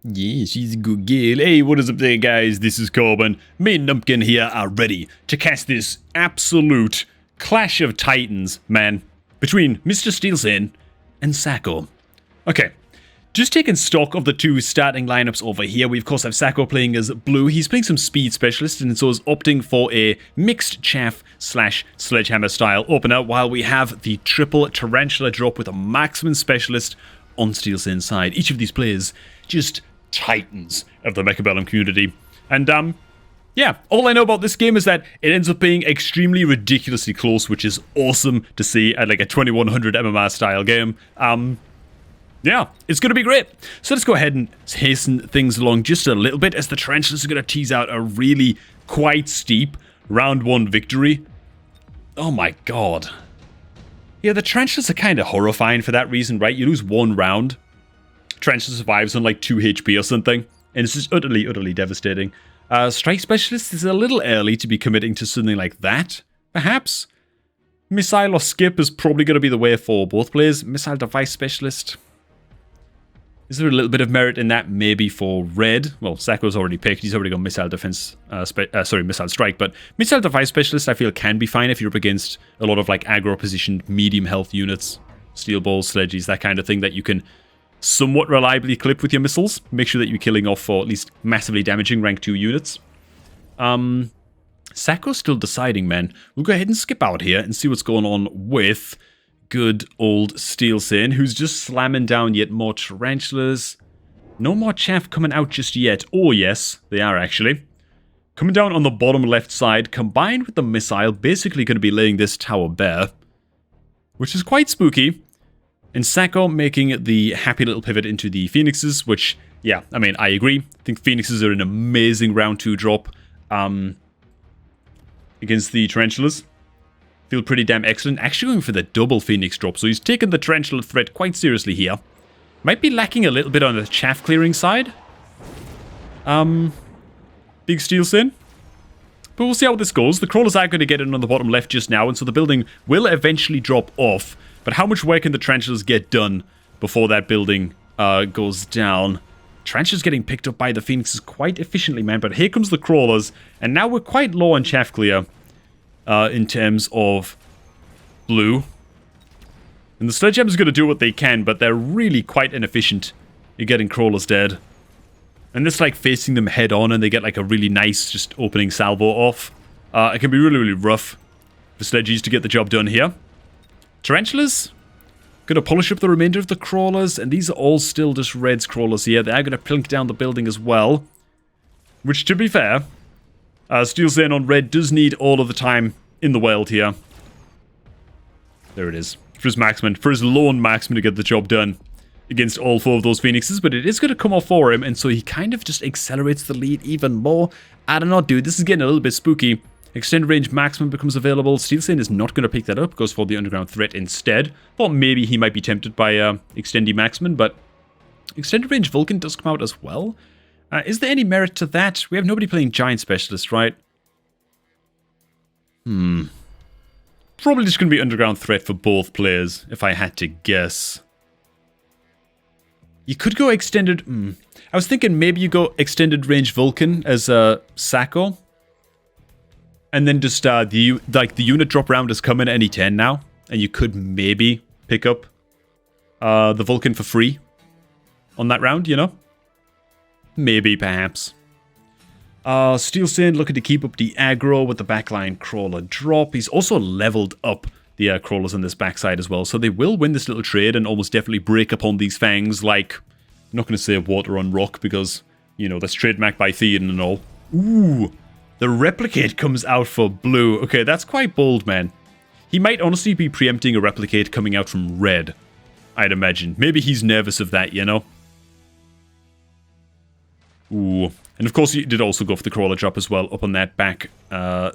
Yeah, she's a good girl. Hey, what is up there, guys? This is Corbin. Me and Numpkin here are ready to cast this absolute clash of titans, man, between Mr. Steelsin and Sacco. Okay, just taking stock of the two starting lineups over here. We, of course, have Sacco playing as blue. He's playing some speed specialist, and so is opting for a mixed chaff / sledgehammer style opener, while we have the triple tarantula drop with a marksman specialist on Steelsin's side. Each of these players just titans of the Mechabellum community. And yeah, all I know about this game is that it ends up being extremely ridiculously close, which is awesome to see at like a 2100 MMR style game. Yeah, it's going to be great. So let's go ahead and hasten things along just a little bit, as the Tarantulas are going to tease out a really quite steep round 1 victory. Oh my god. Yeah, the Tarantulas are kind of horrifying for that reason, right? You lose 1 round, Tarantula survives on like 2 HP or something, and it's just utterly, utterly devastating. Strike Specialist is a little early to be committing to something like that, perhaps. Missile or Skip is probably going to be the way for both players. Missile Device Specialist. Is there a little bit of merit in that? Maybe for Red. Well, Sacco's already picked. He's already got Missile Defense, Missile Strike. But Missile Device Specialist, I feel, can be fine if you're up against a lot of like aggro-positioned medium health units. Steel balls, sledges, that kind of thing that you can somewhat reliably clip with your missiles. Make sure that you're killing off for at least massively damaging rank 2 units. Sacco's still deciding, man. We'll go ahead and skip out here and see what's going on with good old Steelsin, who's just slamming down yet more tarantulas. No more chaff coming out just yet. Oh yes, they are actually. Coming down on the bottom left side, combined with the missile, basically going to be laying this tower bare, which is quite spooky. And Sacco making the happy little pivot into the Phoenixes, which, yeah, I mean, I agree. I think Phoenixes are an amazing round 2 drop against the Tarantulas. Feel pretty damn excellent. Actually going for the double Phoenix drop, so he's taken the Tarantula threat quite seriously here. Might be lacking a little bit on the chaff clearing side. Big Steelsin. But we'll see how this goes. The crawlers are going to get in on the bottom left just now, and so the building will eventually drop off. But how much work can the Tarantulas get done before that building goes down? Tarantulas getting picked up by the Phoenixes quite efficiently, man. But here comes the crawlers, and now we're quite low on chaff clear in terms of blue. And the sledgehammers are going to do what they can, but they're really quite inefficient at getting crawlers dead. And this like facing them head on, and they get like a really nice just opening salvo off. It can be really, really rough for sledges to get the job done here. Tarantulas, going to polish up the remainder of the crawlers, and these are all still just Red's crawlers here. They are going to plink down the building as well, which, to be fair, Steelsin on Red does need all of the time in the world here. There it is. For his marksman, for his lone marksman to get the job done against all 4 of those Phoenixes, but it is going to come off for him, and so he kind of just accelerates the lead even more. I don't know, dude, this is getting a little bit spooky. Extended range marksman becomes available. Steelsin is not going to pick that up, goes for the underground threat instead. Thought maybe he might be tempted by extended marksman, but extended range Vulcan does come out as well. Is there any merit to that? We have nobody playing giant specialist, right? Probably just going to be underground threat for both players, if I had to guess. You could go extended... I was thinking maybe you go extended range Vulcan as Sacco. And then just the unit drop round is coming any 10 now. And you could maybe pick up the Vulcan for free on that round, you know? Maybe, perhaps. Steelsin looking to keep up the aggro with the backline crawler drop. He's also leveled up the crawlers on this backside as well. So they will win this little trade and almost definitely break upon these fangs like... I'm not going to say water on rock because, you know, that's trademarked by Theoden and all. Ooh! The Replicate comes out for blue. Okay, that's quite bold, man. He might honestly be preempting a Replicate coming out from red, I'd imagine. Maybe he's nervous of that, you know? Ooh. And of course, he did also go for the crawler drop as well up on that back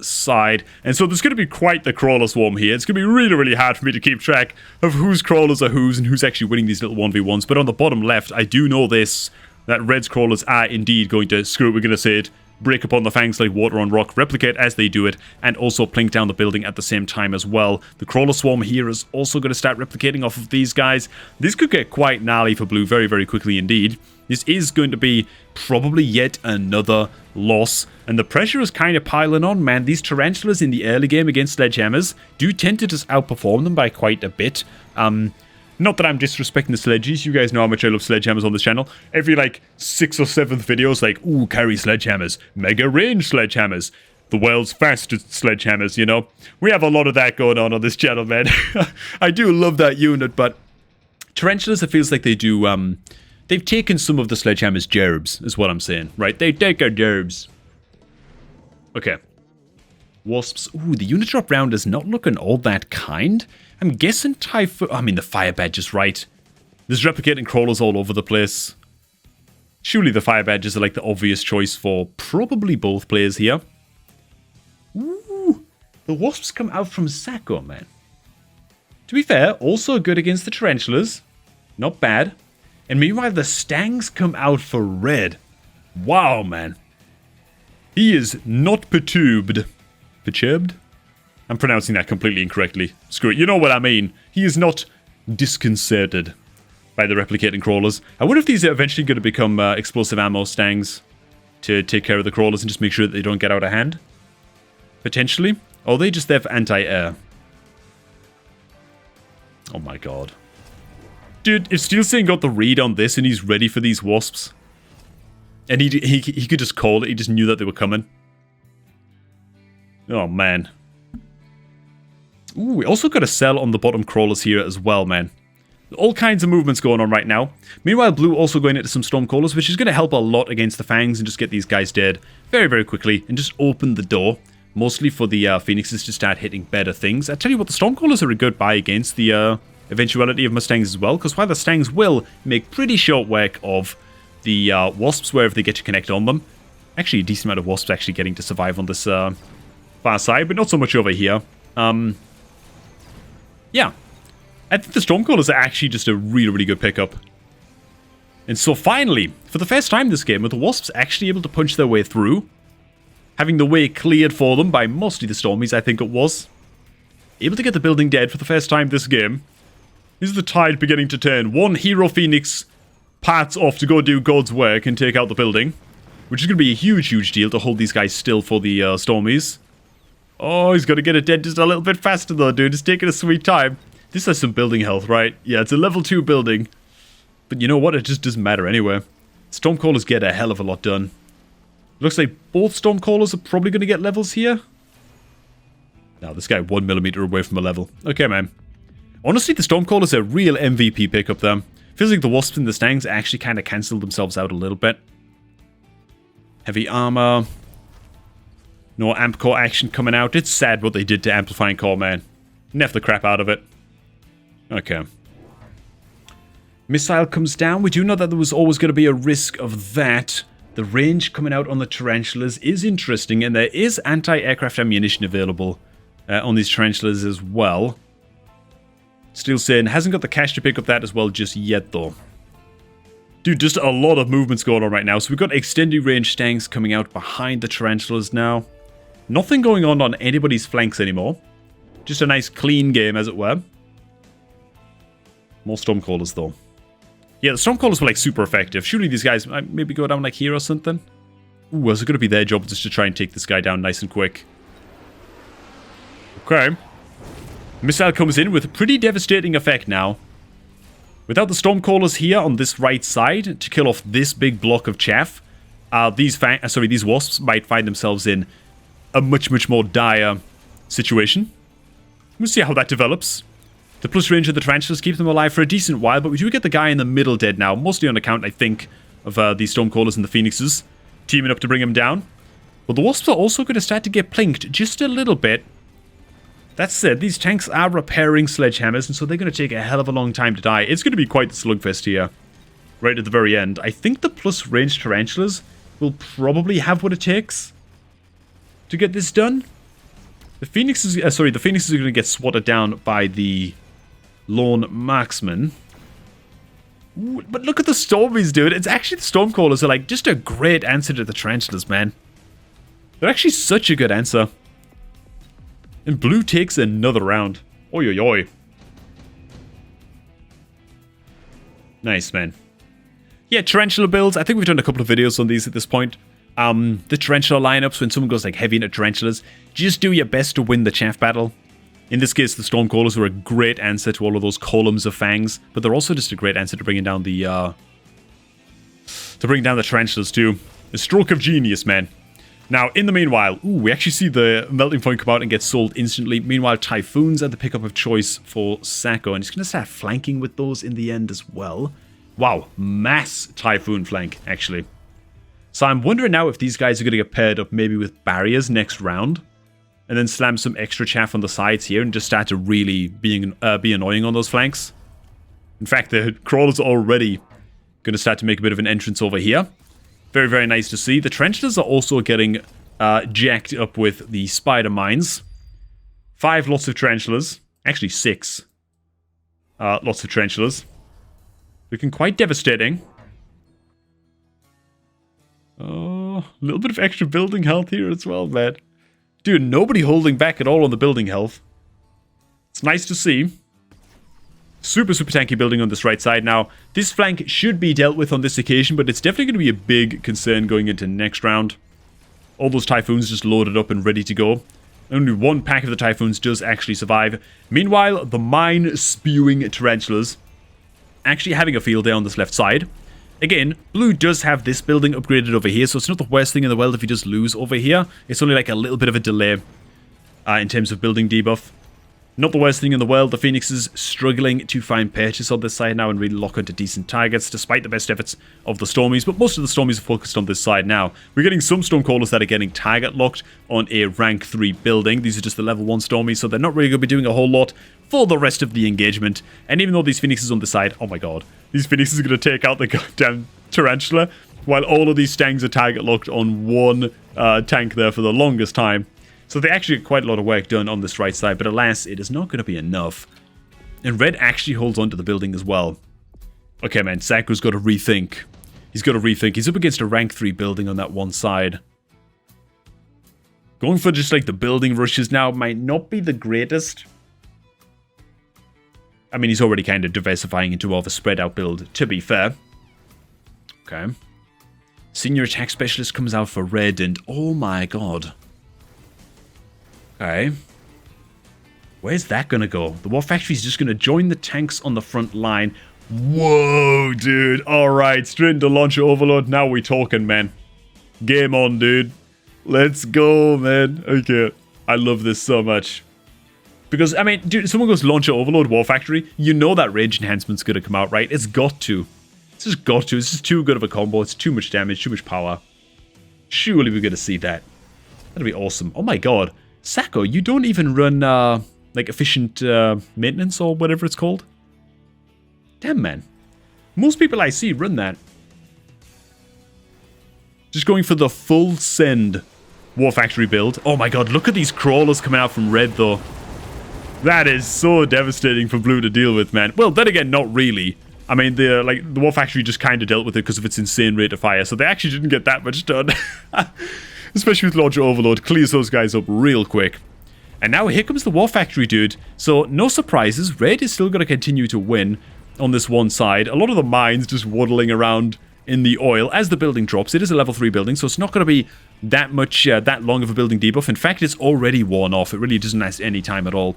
side. And so there's going to be quite the crawler swarm here. It's going to be really, really hard for me to keep track of whose crawlers are whose and who's actually winning these little 1v1s. But on the bottom left, I do know this, that Red's crawlers are indeed going to, screw it, we're going to say it, break upon the fangs like water on rock, replicate as they do it, and also plink down the building at the same time as well. The crawler swarm here is also going to start replicating off of these guys. This could get quite gnarly for blue very, very quickly indeed. This is going to be probably yet another loss, and the pressure is kind of piling on, man. These tarantulas in the early game against sledgehammers do tend to just outperform them by quite a bit. Not that I'm disrespecting the sledges, you guys know how much I love sledgehammers on this channel. Every like 6th or 7th video is like, ooh, carry sledgehammers, mega range sledgehammers, the world's fastest sledgehammers, you know? We have a lot of that going on this channel, man. I do love that unit, but tarantulas, it feels like they do, they've taken some of the sledgehammer's gerbs, is what I'm saying, right? They take our gerbs. Okay. Wasps. Ooh, the unit drop round is not looking all that kind. I'm guessing Typhoon. I mean, the Fire Badge is right. There's replicating crawlers all over the place. Surely the Fire Badges are like the obvious choice for probably both players here. Ooh, the Wasps come out from Sacco, man. To be fair, also good against the Tarantulas. Not bad. And meanwhile, the Stangs come out for red. Wow, man. He is not perturbed. Perturbed? I'm pronouncing that completely incorrectly. Screw it. You know what I mean. He is not disconcerted by the replicating crawlers. I wonder if these are eventually going to become explosive ammo Stangs to take care of the crawlers and just make sure that they don't get out of hand. Potentially. Or are they just there for anti-air? Oh my god. Dude, if Steelsane got the read on this and he's ready for these wasps, and he could just call it, he just knew that they were coming. Oh man. Ooh, we also got a sell on the bottom crawlers here as well, man. All kinds of movements going on right now. Meanwhile, blue also going into some storm crawlers, which is going to help a lot against the fangs and just get these guys dead very, very quickly and just open the door. Mostly for the phoenixes to start hitting better things. I tell you what, the storm crawlers are a good buy against the eventuality of Mustangs as well, because while the Stangs will make pretty short work of the wasps wherever they get to connect on them. Actually, a decent amount of wasps actually getting to survive on this far side, but not so much over here. Yeah. I think the Stormcallers are actually just a really, really good pickup. And so finally, for the first time this game, with the Wasps actually able to punch their way through, having the way cleared for them by mostly the Stormies, I think it was, able to get the building dead for the first time this game. This is the tide beginning to turn. One Hero Phoenix parts off to go do God's work and take out the building, which is going to be a huge, huge deal to hold these guys still for the Stormies. Oh, he's got to get it dead just a little bit faster though, dude. It's taking a sweet time. This has some building health, right? Yeah, it's a level 2 building. But you know what? It just doesn't matter anyway. Stormcallers get a hell of a lot done. Looks like both Stormcallers are probably going to get levels here. Now, this guy 1mm away from a level. Okay, man. Honestly, the Stormcallers are a real MVP pickup there. Feels like the Wasps and the Stangs actually kind of cancelled themselves out a little bit. Heavy armor. No amp core action coming out. It's sad what they did to amplifying core, man. Nerf the crap out of it. Okay. Missile comes down. We do know that there was always going to be a risk of that. The range coming out on the Tarantulas is interesting, and there is anti-aircraft ammunition available on these Tarantulas as well. Steelsane hasn't got the cash to pick up that as well just yet, though. Dude, just a lot of movements going on right now. So we've got extended range Stangs coming out behind the Tarantulas now. Nothing going on anybody's flanks anymore. Just a nice clean game, as it were. More Stormcallers, though. Yeah, the Stormcallers were, like, super effective. Surely these guys might maybe go down, like, here or something. Ooh, is it going to be their job just to try and take this guy down nice and quick? Okay. Missile comes in with a pretty devastating effect now. Without the Stormcallers here on this right side to kill off this big block of chaff, these Wasps might find themselves in a much, much more dire situation. We'll see how that develops. The plus range of the Tarantulas keep them alive for a decent while, but we do get the guy in the middle dead now, mostly on account, I think, of these Stormcallers and the Phoenixes teaming up to bring him down. But the Wasps are also going to start to get plinked just a little bit. That said, these tanks are repairing sledgehammers, and so they're going to take a hell of a long time to die. It's going to be quite the slugfest here, right at the very end. I think the plus range Tarantulas will probably have what it takes to get this done. The Phoenixes are going to get swatted down by the lone marksman. Ooh, but look at the Stormies, dude. It's actually the Stormcallers are like just a great answer to the Tarantulas, man. They're actually such a good answer. And blue takes another round. Oi, oi, oi. Nice, man. Yeah, Tarantula builds. I think we've done a couple of videos on these at this point. The Tarantula lineups, when someone goes like heavy into Tarantulas, just do your best to win the chaff battle. In this case, the Stormcallers were a great answer to all of those columns of fangs, but they're also just a great answer to bringing down the Tarantulas too. A stroke of genius, man. Now, in the meanwhile, we actually see the melting point come out and get sold instantly. Meanwhile, Typhoons are the pickup of choice for Sacco, and he's going to start flanking with those in the end as well. Wow, mass Typhoon flank, actually. So I'm wondering now if these guys are going to get paired up maybe with barriers next round, and then slam some extra chaff on the sides here and just start to really be annoying on those flanks. In fact, the Crawler's already going to start to make a bit of an entrance over here. Very, very nice to see. The Tarantulas are also getting jacked up with the Spider Mines. 5 lots of Tarantulas. Actually, 6 lots of Tarantulas. Looking quite devastating. Oh, a little bit of extra building health here as well, man. Dude, nobody holding back at all on the building health. It's nice to see. Super, super tanky building on this right side. Now, this flank should be dealt with on this occasion, but it's definitely going to be a big concern going into next round. All those Typhoons just loaded up and ready to go. Only one pack of the Typhoons does actually survive. Meanwhile, the mine-spewing Tarantulas actually having a field day on this left side. Again, blue does have this building upgraded over here, so it's not the worst thing in the world if he does lose over here. It's only like a little bit of a delay in terms of building debuff. Not the worst thing in the world. The Phoenixes struggling to find purchase on this side now and really lock onto decent targets, despite the best efforts of the Stormies. But most of the Stormies are focused on this side now. We're getting some Stormcallers that are getting target locked on a rank 3 building. These are just the level 1 Stormies, so they're not really going to be doing a whole lot for the rest of the engagement. And even though these Phoenixes on the side, oh my god, these Phoenixes are going to take out the goddamn Tarantula, while all of these Stangs are target locked on one tank there for the longest time. So they actually get quite a lot of work done on this right side, but alas, it is not going to be enough. And red actually holds onto the building as well. Okay, man, Sacco's got to rethink. He's got to rethink. He's up against a rank 3 building on that one side. Going for just like the building rushes now might not be the greatest. I mean, he's already kind of diversifying into more of a spread out build, to be fair. Okay. Senior attack specialist comes out for red, and oh my god. Okay. Where's that gonna go? The War Factory's just gonna join the tanks on the front line. Whoa, dude. Alright, straight into Launcher Overload. Now we talking, man. Game on, dude. Let's go, man. Okay. I love this so much. Because, I mean, dude, if someone goes Launcher Overload War Factory, you know that rage enhancement's gonna come out, right? It's got to. It's just got to. It's just too good of a combo. It's too much damage, too much power. Surely we're gonna see that. That'd be awesome. Oh my god. Sacco, you don't even run, like, efficient maintenance or whatever it's called? Damn, man. Most people I see run that. Just going for the full send War Factory build. Oh my god, look at these crawlers coming out from red, though. That is so devastating for blue to deal with, man. Well, then again, not really. I mean, the War Factory just kind of dealt with it because of its insane rate of fire, so they actually didn't get that much done. Especially with Launcher Overload, clears those guys up real quick. And now here comes the War Factory, dude. So, no surprises. Red is still going to continue to win on this one side. A lot of the mines just waddling around in the oil as the building drops. It is a level 3 building, so it's not going to be that much, that long of a building debuff. In fact, it's already worn off. It really doesn't last any time at all.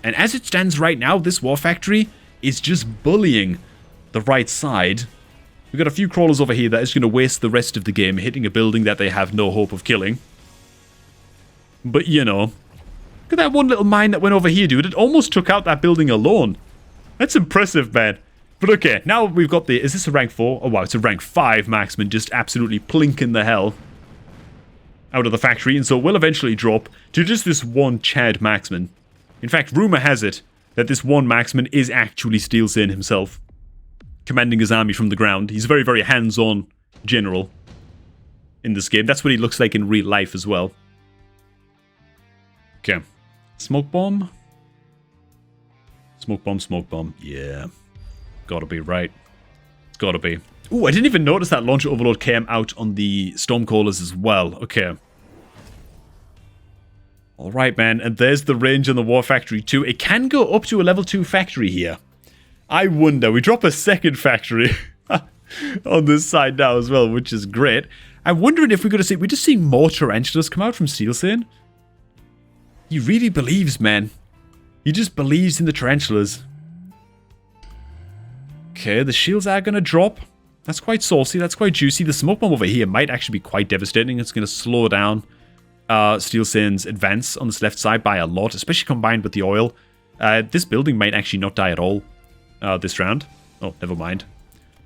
And as it stands right now, this War Factory is just bullying the right side. We've got a few crawlers over here that is going to waste the rest of the game hitting a building that they have no hope of killing. But, you know, look at that one little mine that went over here, dude. It almost took out that building alone. That's impressive, man. But okay, now we've got the... Is this a rank 4? Oh, wow, it's a rank 5 marksman just absolutely plinking the hell out of the factory. And so we'll eventually drop to just this one Chad marksman. In fact, rumor has it that this one marksman is actually Steelsin himself, commanding his army from the ground. He's a very, very hands-on general in this game. That's what he looks like in real life as well. Okay. Smoke bomb? Smoke bomb, smoke bomb. Yeah. Gotta be, right? It's gotta be. Ooh, I didn't even notice that Launcher Overload came out on the Stormcallers as well. Okay. Alright, man. And there's the range on the War Factory too. It can go up to a level 2 factory here. I wonder. We drop a second factory on this side now as well, which is great. I'm wondering if we're going to see... We just see more tarantulas come out from Steelsane. He really believes, man. He just believes in the tarantulas. Okay, the shields are going to drop. That's quite saucy. That's quite juicy. The smoke bomb over here might actually be quite devastating. It's going to slow down Steelsane's advance on this left side by a lot, especially combined with the oil. This building might actually not die at all this round. Oh, never mind.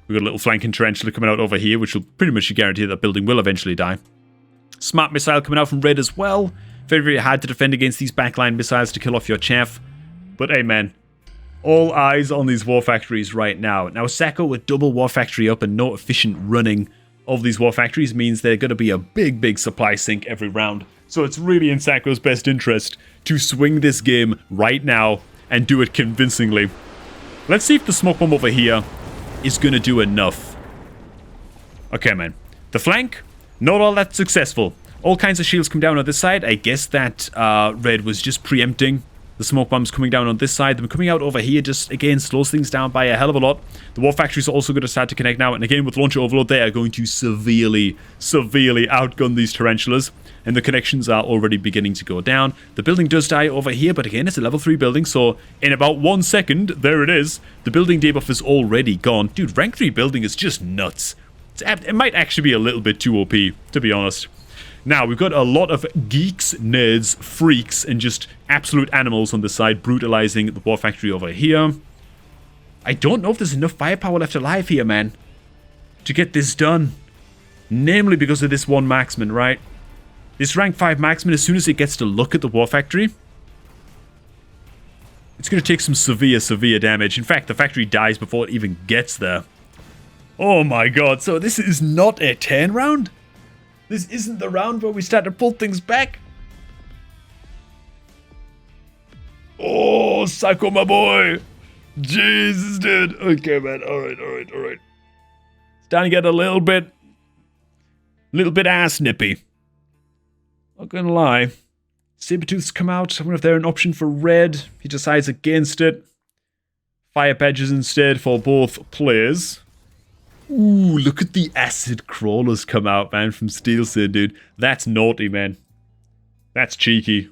We've got a little flanking tarantula coming out over here, which will pretty much guarantee that building will eventually die. Smart missile coming out from red as well. Very, very hard to defend against these backline missiles to kill off your chaff. But hey, man. All eyes on these war factories right now. Now, Sacco with double war factory up and no efficient running of these war factories means they're going to be a big, big supply sink every round. So it's really in Sacco's best interest to swing this game right now and do it convincingly. Let's see if the smoke bomb over here is going to do enough. Okay, man. The flank, not all that successful. All kinds of shields come down on this side. I guess that red was just preempting the smoke bombs coming down on this side. Them coming out over here just, again, slows things down by a hell of a lot. The war factories are also going to start to connect now. And again, with launcher overload, they are going to severely, severely outgun these tarantulas. And the connections are already beginning to go down. The building does die over here, but again, it's a level 3 building. So in about 1 second, there it is. The building debuff is already gone. Dude, rank 3 building is just nuts. It might actually be a little bit too OP, to be honest. Now, we've got a lot of geeks, nerds, freaks, and just absolute animals on the side, brutalizing the war factory over here. I don't know if there's enough firepower left alive here, man, to get this done. Namely because of this one marksman, right? This rank 5 marksman, as soon as it gets to look at the war factory, it's going to take some severe, severe damage. In fact, the factory dies before it even gets there. Oh my god, so this is not a 10 round? This isn't the round where we start to pull things back. Oh, Psycho, my boy. Jesus, dude. Okay, man. Alright. It's starting to get a little bit ass nippy. Not gonna lie. Sabertooth's come out. I wonder if they're an option for red. He decides against it. Fire badges instead for both players. Ooh, look at the acid crawlers come out, man, from Steelsane, dude. That's naughty, man. That's cheeky.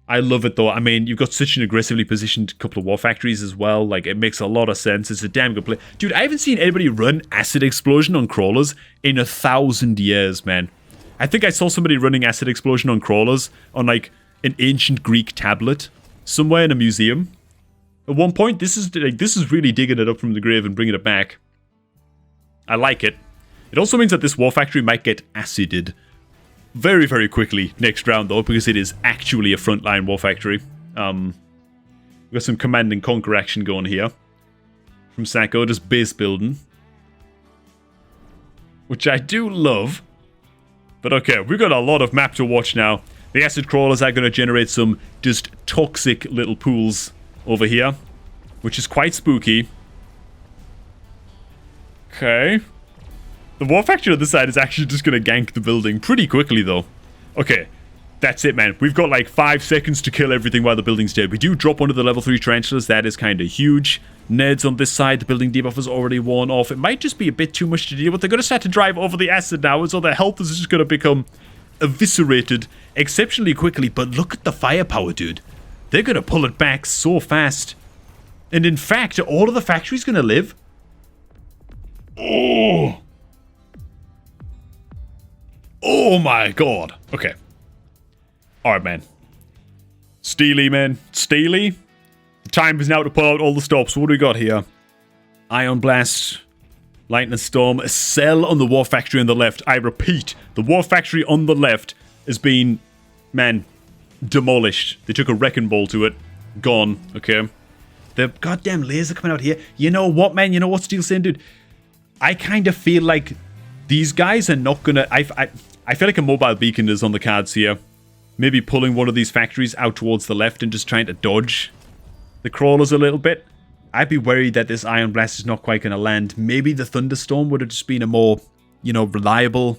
I love it, though. I mean, you've got such an aggressively positioned couple of war factories as well. Like, it makes a lot of sense. It's a damn good play. Dude, I haven't seen anybody run acid explosion on crawlers in 1,000 years, man. I think I saw somebody running acid explosion on crawlers on, like, an ancient Greek tablet somewhere in a museum. At one point, this is really digging it up from the grave and bringing it back. I like it. It also means that this war factory might get acided very, very quickly next round, though, because it is actually a frontline war factory. We've got some command and conquer action going here from Sacco, just base building, which I do love. But okay, we've got a lot of map to watch now. The acid crawlers are going to generate some just toxic little pools over here, which is quite spooky. Okay. The war factory on this side is actually just going to gank the building pretty quickly, though. Okay. That's it, man. We've got like 5 seconds to kill everything while the building's dead. We do drop one of the level 3 tarantulas. That is kind of huge. Nerds on this side. The building debuff is already worn off. It might just be a bit too much to deal with. They're going to start to drive over the acid now, so their health is just going to become eviscerated exceptionally quickly. But look at the firepower, dude. They're going to pull it back so fast. And in fact, are all of the factories going to live? Oh. Oh my god. Okay. Alright, man. Steely, man. Steely. The time is now to pull out all the stops. What do we got here? Ion Blast. Lightning Storm. A cell on the War Factory on the left. I repeat, the War Factory on the left has been, man, demolished. They took a wrecking ball to it. Gone. Okay. The goddamn laser coming out here. You know what, man? You know what, Steelsane, dude? I kind of feel like these guys are not gonna... I feel like a mobile beacon is on the cards here. Maybe pulling one of these factories out towards the left and just trying to dodge the crawlers a little bit. I'd be worried that this Ion Blast is not quite going to land. Maybe the Thunderstorm would have just been a more, you know, reliable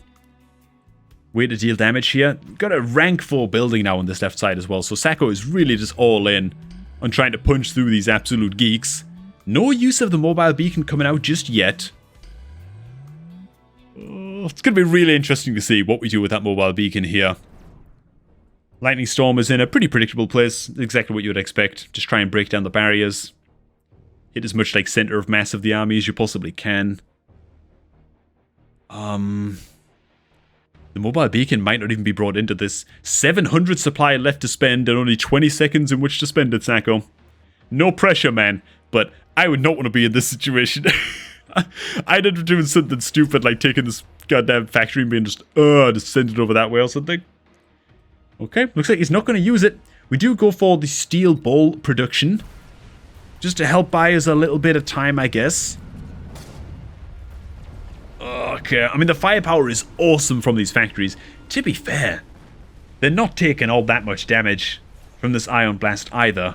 way to deal damage here. Got a rank 4 building now on this left side as well, so Sacco is really just all in on trying to punch through these absolute geeks. No use of the mobile beacon coming out just yet. It's going to be really interesting to see what we do with that mobile beacon here. Lightning Storm is in a pretty predictable place, exactly what you would expect. Just try and break down the barriers. Hit as much like center of mass of the army as you possibly can. The mobile beacon might not even be brought into this. 700 supply left to spend and only 20 seconds in which to spend it, Sacco. No pressure, man, but I would not want to be in this situation. I'd end up doing something stupid like taking this goddamn factory and being just send it over that way or something. Okay, looks like he's not going to use it. We do go for the steel ball production. Just to help buy us a little bit of time, I guess. Okay, I mean, the firepower is awesome from these factories. To be fair, they're not taking all that much damage from this Ion Blast either.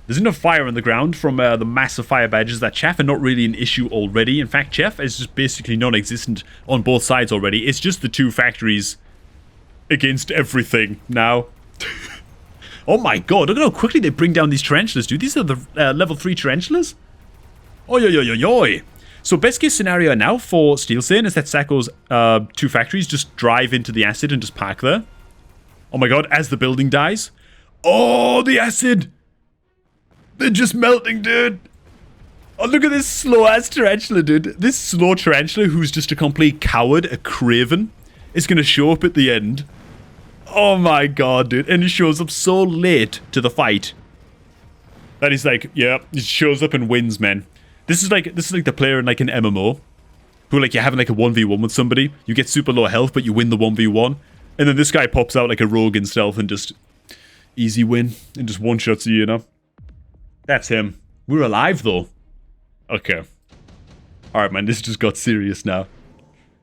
There's enough fire on the ground from the massive fire badges that chaff are not really an issue already. In fact, chaff is just basically non-existent on both sides already. It's just the two factories against everything now. Oh my god, look at how quickly they bring down these tarantulas, dude. These are the level 3 tarantulas? Oi, oi, oi, oi, oi. So best case scenario now for Steel Sane is that Sacco's two factories just drive into the acid and just park there. Oh my god, as the building dies. Oh, the acid! They're just melting, dude. Oh, look at this slow-ass tarantula, dude. This slow tarantula who's just a complete coward, a craven, is going to show up at the end. Oh my god, dude. And he shows up so late to the fight that he's like, yeah, he shows up and wins, man. This is like the player in like an MMO who like you're having like a 1v1 with somebody. You get super low health, but you win the 1v1. And then this guy pops out like a rogue in stealth and just easy win and just one-shots you, you know? That's him. We're alive though. Okay. Alright, man, this just got serious now.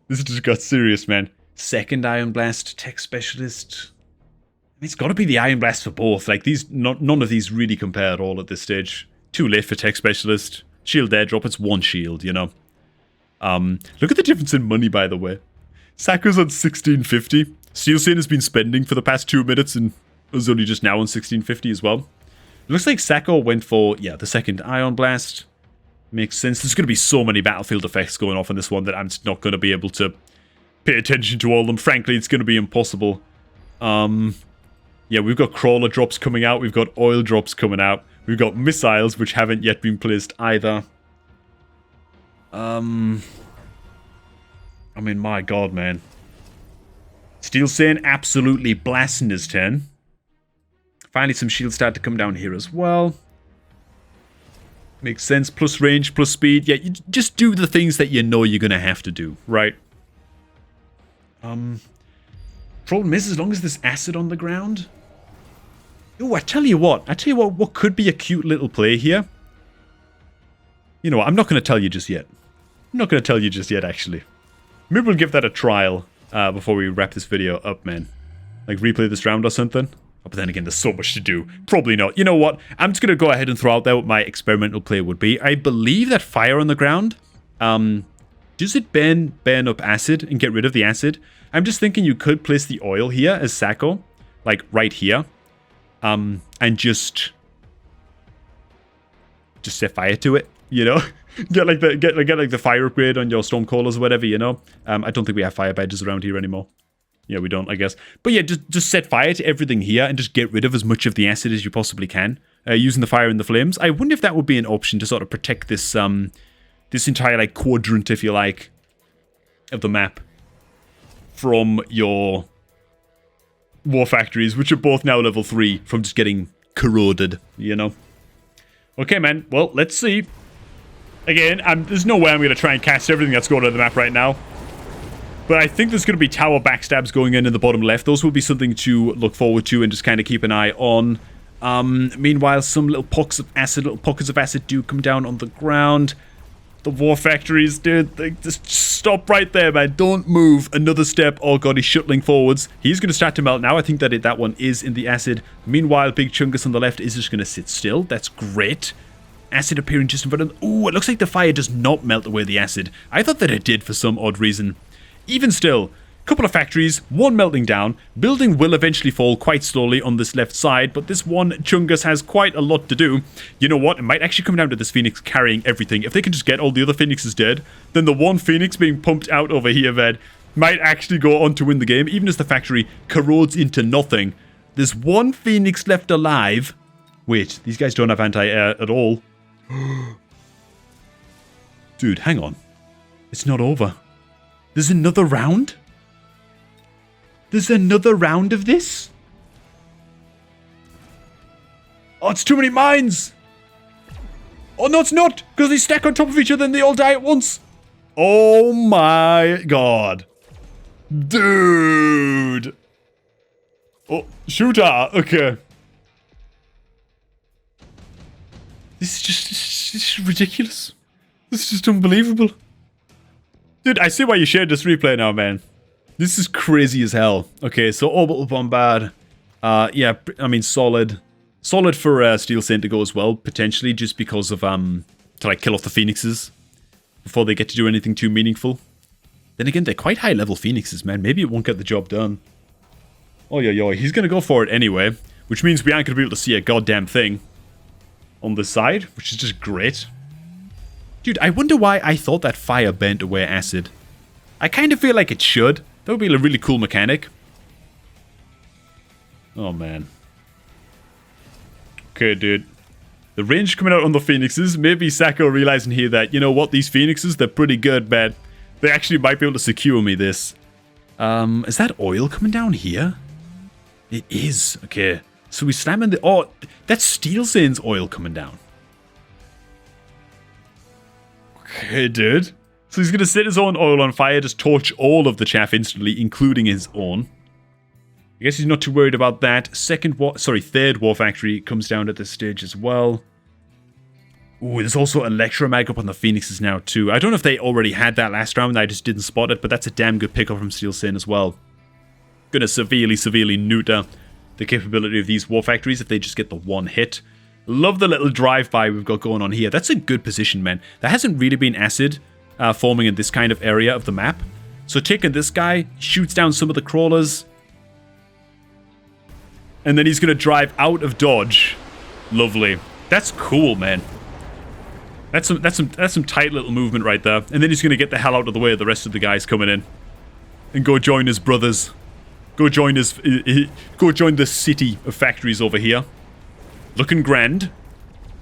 This just got serious, man. Second Ion Blast, Tech Specialist. I mean, it's gotta be the Ion Blast for both. Like, none of these really compare at all at this stage. Too late for Tech Specialist. Shield airdrop, it's one shield, you know? Look at the difference in money, by the way. Sacco's on 1650. Steel Sane has been spending for the past 2 minutes and was only just now on 1650 as well. It looks like Sacco went for, yeah, the second Ion Blast. Makes sense. There's going to be so many battlefield effects going off in this one that I'm just not going to be able to pay attention to all of them. Frankly, it's going to be impossible. Yeah, we've got crawler drops coming out. We've got oil drops coming out. We've got missiles, which haven't yet been placed either. I mean, my god, man. Steel Sane absolutely blasting his 10. Finally, some shields start to come down here as well. Makes sense. Plus range, plus speed. Yeah, you just do the things that you know you're going to have to do, right? Problem is, as long as there's acid on the ground... Oh, I tell you what, what could be a cute little play here? You know what, I'm not going to tell you just yet. I'm not going to tell you just yet, actually. Maybe we'll give that a trial before we wrap this video up, man. Like, replay this round or something. Oh, but then again, there's so much to do. Probably not. You know what? I'm just going to go ahead and throw out there what my experimental play would be. I believe that fire on the ground, does it burn up acid and get rid of the acid? I'm just thinking you could place the oil here as Sacco, like right here, and just set fire to it, you know? get like the fire upgrade on your Stormcallers or whatever, you know? I don't think we have fire badges around here anymore. Yeah, we don't, I guess. But yeah, just set fire to everything here and just get rid of as much of the acid as you possibly can, using the fire and the flames. I wonder if that would be an option to sort of protect this this entire like quadrant, if you like, of the map from your war factories, which are both now level 3 from just getting corroded, you know? Okay, man. Well, let's see. Again, there's no way I'm going to try and cast everything that's going on the map right now. But I think there's going to be tower backstabs going in the bottom left. Those will be something to look forward to and just kind of keep an eye on. Meanwhile, some little pockets of acid do come down on the ground. The war factories, dude, they just stop right there, man. Don't move another step. Oh god, he's shuttling forwards. He's going to start to melt now. I think that that one is in the acid. Meanwhile, Big Chungus on the left is just going to sit still. That's great. Acid appearing just in front of... Ooh, it looks like the fire does not melt away the acid. I thought that it did for some odd reason. Even still, Couple of factories, one melting down. Building will eventually fall quite slowly on this left side, but this one Chungus has quite a lot to do. You know what? It might actually come down to this Phoenix carrying everything. If they can just get all the other Phoenixes dead, then the one Phoenix being pumped out over here, man, might actually go on to win the game, even as the factory corrodes into nothing. There's one Phoenix left alive. Wait, these guys don't have anti-air at all. Dude, hang on. It's not over. There's another round? There's another round of this? Oh, it's too many mines! Oh, no, it's not! Because they stack on top of each other and they all die at once! Oh my god. Dude! Oh, shooter! Okay. This is ridiculous. This is just unbelievable. Dude, I see why you shared this replay now, man. This is crazy as hell. Okay, so orbital bombard. Yeah, I mean, solid. Solid for Steel Saint to go as well, potentially, just because of, to, like, kill off the Phoenixes before they get to do anything too meaningful. Then again, they're quite high-level Phoenixes, man. Maybe it won't get the job done. Oh, yo, he's gonna go for it anyway, which means we aren't gonna be able to see a goddamn thing on this side, which is just great. Dude, I wonder why I thought that fire bent away acid. I kind of feel like it should. That would be a really cool mechanic. Oh, man. Okay, dude. The range coming out on the Phoenixes. Maybe Sacco realizing here that, you know what, these Phoenixes, they're pretty good, man. They actually might be able to secure me this. Is that oil coming down here? It is. Okay. So we slam in the... Oh, that's Steel Saint's oil coming down. Okay, dude. So he's going to set his own oil on fire, just torch all of the chaff instantly, including his own. I guess he's not too worried about that. Third war factory comes down at this stage as well. Ooh, there's also Electromag up on the Phoenixes now too. I don't know if they already had that last round, I just didn't spot it, but that's a damn good pickup from Steel Saint as well. Gonna severely neuter the capability of these war factories if they just get the one hit. Love the little drive-by we've got going on here. That's a good position, man. There hasn't really been acid forming in this kind of area of the map. So taking this guy, shoots down some of the crawlers. And then he's going to drive out of dodge. Lovely. That's cool, man. That's some tight little movement right there. And then he's going to get the hell out of the way of the rest of the guys coming in. And go join his brothers. Go join the city of factories over here. Looking grand.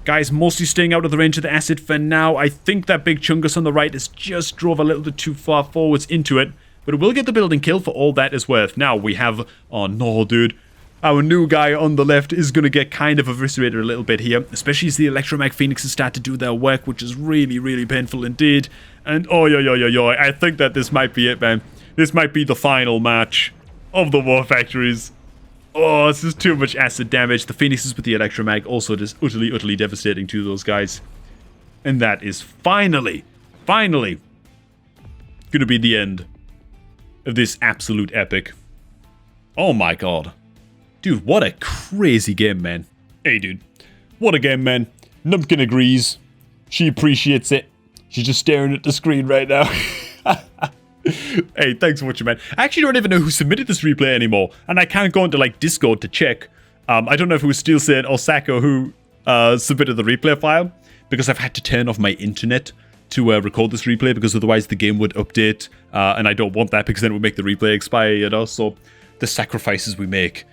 Guys mostly staying out of the range of the acid for now. I think that big Chungus on the right has just drove a little bit too far forwards into it. But it will get the building kill for all that is worth. Now we have... Oh no, dude. Our new guy on the left is going to get kind of eviscerated a little bit here. Especially as the Electromag Phoenixes start to do their work, which is really painful indeed. And oh, yo, I think that this might be it, man. This might be the final match of the war factories. Oh, this is too much acid damage. The Phoenixes with the Electromag also just utterly devastating to those guys. And that is finally going to be the end of this absolute epic. Oh my god. Dude, what a crazy game, man. Hey, dude. What a game, man. Numpkin agrees. She appreciates it. She's just staring at the screen right now. Hey, thanks for watching, man. I actually don't even know who submitted this replay anymore, and I can't go into, like, Discord to check. I don't know if it was Steel Saint or Sacco who submitted the replay file, because I've had to turn off my internet to record this replay, because otherwise the game would update, and I don't want that, because then it would make the replay expire, you know? So, the sacrifices we make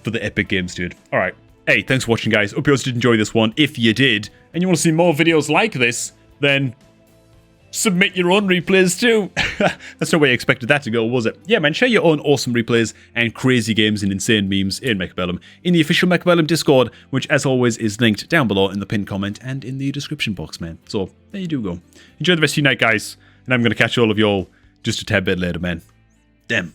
for the epic games, dude. Alright. Hey, thanks for watching, guys. Hope you guys did enjoy this one. If you did, and you want to see more videos like this, then... submit your own replays too. That's no way I expected that to go, was it? Yeah, man, share your own awesome replays and crazy games and insane memes in Mechabellum in the official Mechabellum Discord, which as always is linked down below in the pinned comment and in the description box, man. So, there you do go. Enjoy the rest of your night, guys, and I'm going to catch all of y'all just a tad bit later, man. Damn.